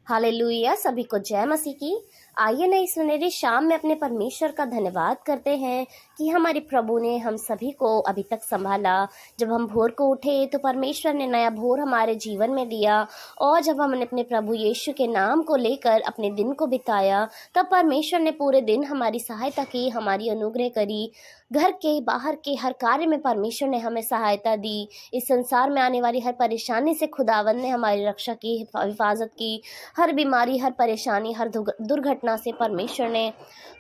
Hallelujah. सभी को जय मसीह की। आइए ना इस सुनहरी शाम में अपने परमेश्वर का धन्यवाद करते हैं कि हमारे प्रभु ने हम सभी को अभी तक संभाला। जब हम भोर को उठे तो परमेश्वर ने नया भोर हमारे जीवन में दिया, और जब हमने अपने प्रभु यीशु के नाम को लेकर अपने दिन को बिताया, तब परमेश्वर ने पूरे दिन हमारी सहायता की, हमारी अनुग्रह करी। घर के बाहर के हर कार्य में परमेश्वर ने हमें सहायता दी। इस संसार में आने वाली हर परेशानी से खुदावंद ने हमारी रक्षा की, हिफाजत की। हर बीमारी, हर परेशानी, हर दुर्घटना से परमेश्वर ने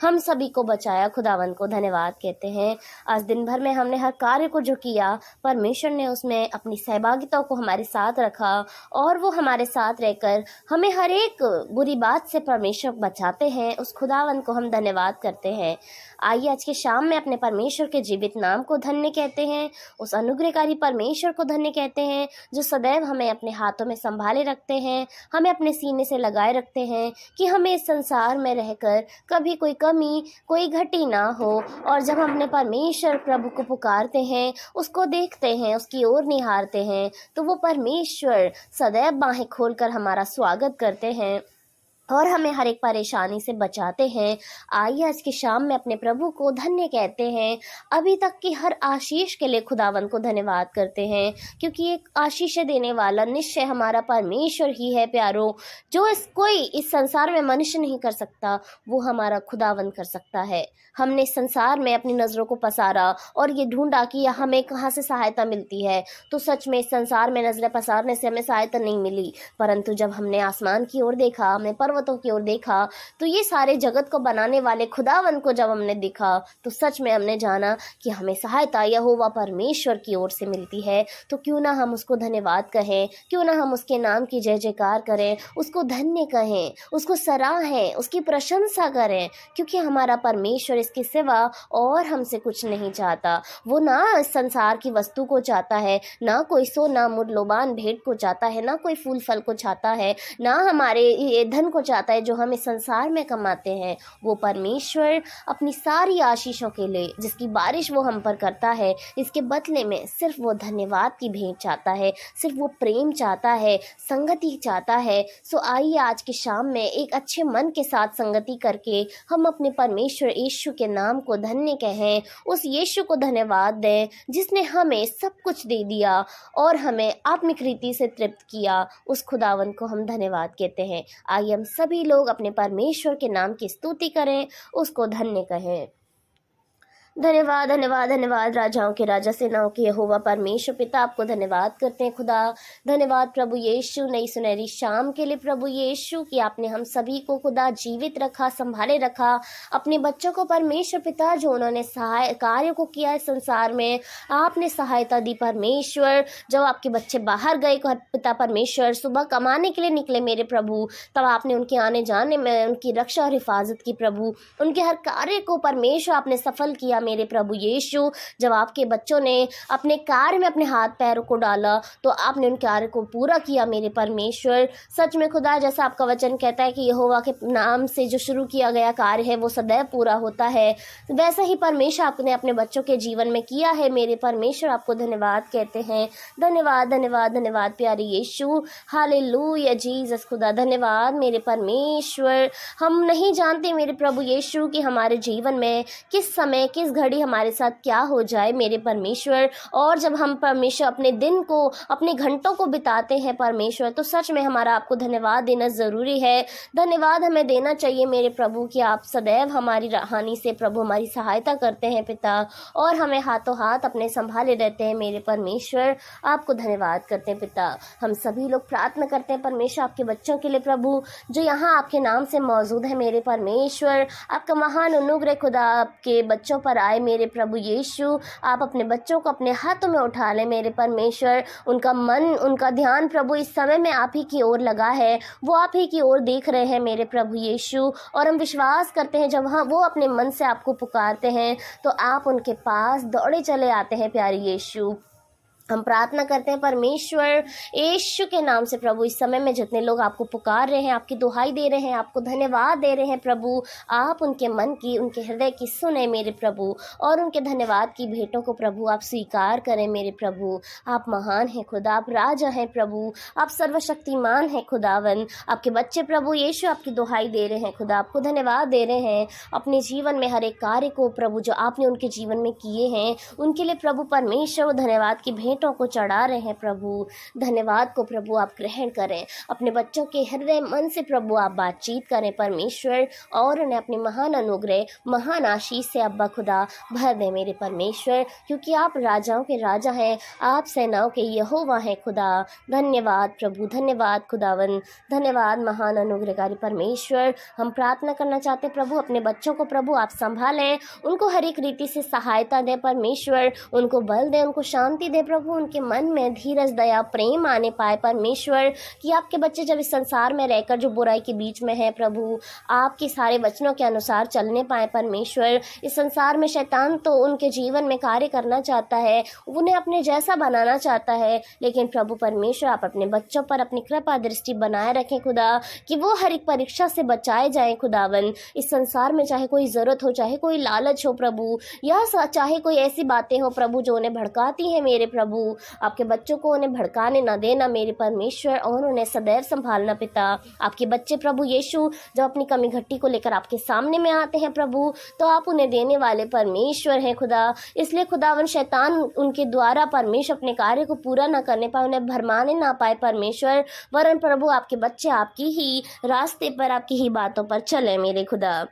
हम सभी को बचाया। खुदावंद को धन्यवाद कहते हैं। आज दिन भर में हमने हर कार्य को जो किया, परमेश्वर ने उसमें अपनी सहभागिता को हमारे साथ रखा, और वो हमारे साथ रहकर हमें हर एक बुरी बात से परमेश्वर बचाते हैं। उस खुदावंद को हम धन्यवाद करते हैं। आइए आज के शाम में अपने परमेश्वर के जीवित नाम को धन्य कहते हैं। उस अनुग्रहकारी परमेश्वर को धन्य कहते हैं जो सदैव हमें अपने हाथों में संभाले रखते हैं, हमें अपने सीने से लगाए रखते हैं कि हमें इस संसार में रहकर कभी कोई कमी, कोई घटी ना हो। और जब हम अपने परमेश्वर प्रभु को पुकारते हैं, उसको देखते हैं, उसकी ओर निहारते हैं, तो वो परमेश्वर सदैव बाहें खोलकर हमारा स्वागत करते हैं और हमें हर एक परेशानी से बचाते हैं। आइए आज की शाम में अपने प्रभु को धन्य कहते हैं। अभी तक की हर आशीष के लिए खुदावंद को धन्यवाद करते हैं, क्योंकि एक आशीष देने वाला निश्चय हमारा परमेश्वर ही है प्यारो। जो कोई इस संसार में मनुष्य नहीं कर सकता, वो हमारा खुदावंद कर सकता है। हमने इस संसार में अपनी नज़रों को पसारा और ये ढूंढा कि हमें कहाँ से सहायता मिलती है, तो सच में इस संसार में नज़रें पसारने से हमें सहायता नहीं मिली। परंतु जब हमने आसमान की ओर देखा, हमने पर्वतों की ओर देखा, तो ये सारे जगत को बनाने वाले खुदावंद को जब हमने देखा, तो सच में हमने जाना कि हमें सहायता यहोवा परमेश्वर की ओर से मिलती है। तो क्यों ना हम उसको धन्यवाद कहें, क्यों ना हम उसके नाम की जय जयकार करें, उसको धन्य कहें, उसको सराहें, उसकी प्रशंसा करें, क्योंकि हमारा परमेश्वर इसके सिवा और हमसे कुछ नहीं चाहता। वो ना इस संसार की वस्तु को चाहता है, ना कोई सोना मूल्यवान भेंट को चाहता है, ना कोई फूल फल को चाहता है, ना हमारे ये धन को चाहता है जो हम इस संसार में कमाते हैं। वो परमेश्वर अपनी सारी आशीषों के लिए, जिसकी बारिश वो हम पर करता है, इसके बदले में सिर्फ वो धन्यवाद की भेंट चाहता है, सिर्फ वो प्रेम चाहता है, संगति चाहता है। सो आइए आज की शाम में एक अच्छे मन के साथ संगति करके हम अपने परमेश्वर यीशु के नाम को धन्य कहें। उस यीशु को धन्यवाद दें जिसने हमें सब कुछ दे दिया और हमें आत्मिक रीति से तृप्त किया। उस खुदावन को हम धन्यवाद कहते हैं। आइए हम सभी लोग अपने परमेश्वर के नाम की स्तुति करें, उसको धन्य कहें। धन्यवाद धन्यवाद धन्यवाद राजाओं के राजा, सेनाओं के यहोवा परमेश्वर पिता, आपको धन्यवाद करते हैं खुदा। धन्यवाद प्रभु यीशु, नई सुनहरी शाम के लिए प्रभु यीशु कि आपने हम सभी को खुदा जीवित रखा, संभाले रखा। अपने बच्चों को परमेश्वर पिता, जो उन्होंने सहाय कार्य को किया है संसार में, आपने सहायता दी परमेश्वर। जब आपके बच्चे बाहर गए पिता परमेश्वर, सुबह कमाने के लिए निकले मेरे प्रभु, तब आपने उनके आने जाने में उनकी रक्षा और हिफाजत की प्रभु। उनके हर कार्य को परमेश्वर आपने सफल किया मेरे प्रभु यीशु। जब आपके बच्चों ने अपने कार्य में अपने हाथ पैरों को डाला, तो आपने उन कार्य को पूरा किया मेरे परमेश्वर। सच में खुदा, जैसा आपका वचन कहता है कि यहोवा के नाम से जो शुरू किया गया कार्य है वो सदैव पूरा होता है, वैसा ही परमेश्वर आपने अपने बच्चों के जीवन में किया है मेरे परमेश्वर। आपको धन्यवाद कहते हैं। धन्यवाद धन्यवाद धन्यवाद प्यारे यीशु। Hallelujah Jesus. खुदा धन्यवाद मेरे परमेश्वर। हम नहीं जानते मेरे प्रभु यीशु कि हमारे जीवन में किस समय, किस घड़ी हमारे साथ क्या हो जाए मेरे परमेश्वर। और जब हम परमेश्वर अपने दिन को, अपने घंटों को बिताते हैं परमेश्वर, तो सच में हमारा आपको धन्यवाद देना ज़रूरी है। धन्यवाद हमें देना चाहिए मेरे प्रभु कि आप सदैव हमारी हानि से प्रभु हमारी सहायता करते हैं पिता, और हमें हाथों हाथ अपने संभाले रहते हैं मेरे परमेश्वर। आपको धन्यवाद करते हैं पिता। हम सभी लोग प्रार्थना करते हैं परमेश्वर आपके बच्चों के लिए प्रभु, जो यहाँ आपके नाम से मौजूद है मेरे परमेश्वर। आपका महान अनुग्रह खुदा आपके बच्चों पर आए मेरे प्रभु यीशु। आप अपने बच्चों को अपने हाथों में उठा लें मेरे परमेश्वर। उनका मन, उनका ध्यान प्रभु इस समय में आप ही की ओर लगा है, वो आप ही की ओर देख रहे हैं मेरे प्रभु यीशु। और हम विश्वास करते हैं जब वो अपने मन से आपको पुकारते हैं, तो आप उनके पास दौड़े चले आते हैं प्यारे यीशु। हम प्रार्थना करते हैं परमेश्वर यीशु के नाम से प्रभु, इस समय में जितने लोग आपको पुकार रहे हैं, आपकी दुहाई दे रहे हैं, आपको धन्यवाद दे रहे हैं प्रभु, आप उनके मन की, उनके हृदय की सुने मेरे प्रभु, और उनके धन्यवाद की भेंटों को प्रभु आप स्वीकार करें मेरे प्रभु। आप महान हैं खुदा, आप राजा हैं प्रभु, आप सर्वशक्तिमान हैं खुदावन। आपके बच्चे प्रभु यीशु आपकी दुहाई दे रहे हैं खुदा, आपको धन्यवाद दे रहे हैं अपने जीवन में हर एक कार्य को प्रभु जो आपने उनके जीवन में किए हैं उनके लिए प्रभु परमेश्वर वो धन्यवाद की भेंटों को चढ़ा रहे हैं प्रभु। धन्यवाद को प्रभु आप ग्रहण करें, अपने बच्चों के हृदय मन से प्रभु आप बातचीत करें परमेश्वर, और उन्हें अपने महान अनुग्रह महान आशीष से अब्बा खुदा भर दे मेरे परमेश्वर, क्योंकि आप राजाओं के राजा हैं, आप सेनाओं के यहोवा हैं खुदा। धन्यवाद प्रभु, धन्यवाद खुदावन, धन्यवाद महान अनुग्रहकारी परमेश्वर। हम प्रार्थना करना चाहते हैं प्रभु अपने बच्चों को प्रभु आप संभालें, उनको हर एक रीति से सहायता दें परमेश्वर, उनको बल दें, उनको शांति दे प्रभु, उनके मन में धीरज दया प्रेम आने पाए परमेश्वर, कि आपके बच्चे जब इस संसार में रहकर जो बुराई के बीच में है प्रभु आपके सारे वचनों के अनुसार चलने पाए परमेश्वर। इस संसार में शैतान तो उनके जीवन में कार्य करना चाहता है, उन्हें अपने जैसा बनाना चाहता है, लेकिन प्रभु परमेश्वर आप अपने बच्चों पर अपनी कृपा दृष्टि बनाए रखें खुदा, कि वो हर एक परीक्षा से बचाए जाएं खुदावन। इस संसार में चाहे कोई ज़रूरत हो, चाहे कोई लालच हो प्रभु, या चाहे कोई ऐसी बातें हो प्रभु जो उन्हें भड़काती हैं मेरे प्रभु, आपके बच्चों को उन्हें भड़काने ना देना मेरे परमेश्वर, और उन्हें सदैव संभालना पिता। आपके बच्चे प्रभु यीशु जब अपनी कमी घट्टी को लेकर आपके सामने में आते हैं प्रभु, तो आप उन्हें देने वाले परमेश्वर हैं खुदा। इसलिए खुदावन शैतान उनके द्वारा परमेश्वर अपने कार्य को पूरा ना करने पाए, उन्हें भरमाने ना पाए परमेश्वर, वरन प्रभु आपके बच्चे आपकी ही रास्ते पर, आपकी ही बातों पर चले मेरे खुदा।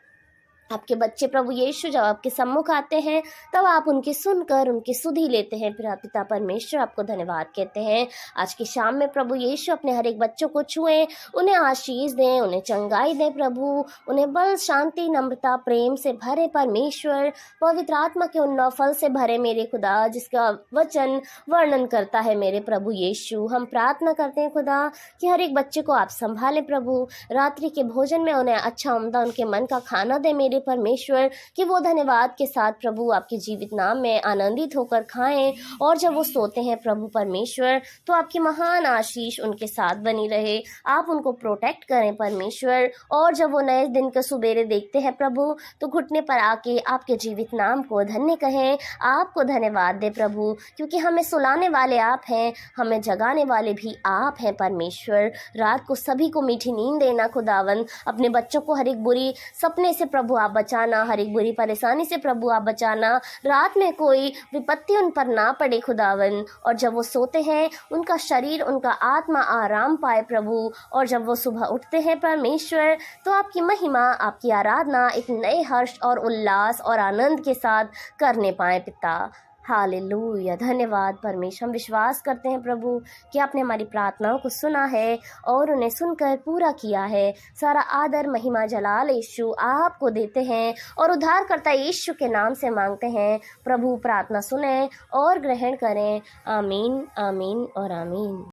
आपके बच्चे प्रभु यीशु जब आपके सम्मुख आते हैं तब आप उनकी सुनकर उनकी सुधि लेते हैं पिता परमेश्वर, आपको धन्यवाद कहते हैं। आज की शाम में प्रभु यीशु अपने हर एक बच्चों को छुएं, उन्हें आशीष दें, उन्हें चंगाई दें प्रभु, उन्हें बल शांति नम्रता प्रेम से भरे परमेश्वर, पवित्र आत्मा के उन 9 फल से भरे मेरे खुदा जिसका वचन वर्णन करता है मेरे प्रभु यीशु। हम प्रार्थना करते हैं खुदा कि हर एक बच्चे को आप संभालें प्रभु, रात्रि के भोजन में उन्हें अच्छा उम्दा उनके मन का खाना दे मेरे परमेश्वर, कि वो धन्यवाद के साथ प्रभु आपके जीवित नाम में आनंदित होकर खाएं, और जब वो सोते हैं प्रभु परमेश्वर तो आपकी महान आशीष उनके साथ बनी रहे, आप उनको प्रोटेक्ट करें परमेश्वर, और जब वो नए दिन के सुबेरे देखते हैं प्रभु तो घुटने पर आके आपके जीवित नाम को धन्य कहें, आपको धन्यवाद दे प्रभु, क्योंकि हमें सुलाने वाले आप हैं, हमें जगाने वाले भी आप हैं परमेश्वर। रात को सभी को मीठी नींद देना खुदावन, अपने बच्चों को हर एक बुरी सपने से प्रभु आप बचाना, हर एक बुरी परेशानी से प्रभु आप बचाना, रात में कोई विपत्ति उन पर ना पड़े खुदावन, और जब वो सोते हैं उनका शरीर उनका आत्मा आराम पाए प्रभु, और जब वो सुबह उठते हैं परमेश्वर तो आपकी महिमा आपकी आराधना एक नए हर्ष और उल्लास और आनंद के साथ करने पाए पिता। हालेलुया, धन्यवाद परमेश्वर। हम विश्वास करते हैं प्रभु कि आपने हमारी प्रार्थनाओं को सुना है और उन्हें सुनकर पूरा किया है। सारा आदर महिमा जलाल यीशु आपको देते हैं और उद्धारकर्ता यीशु के नाम से मांगते हैं। प्रभु प्रार्थना सुने और ग्रहण करें। आमीन, आमीन और आमीन।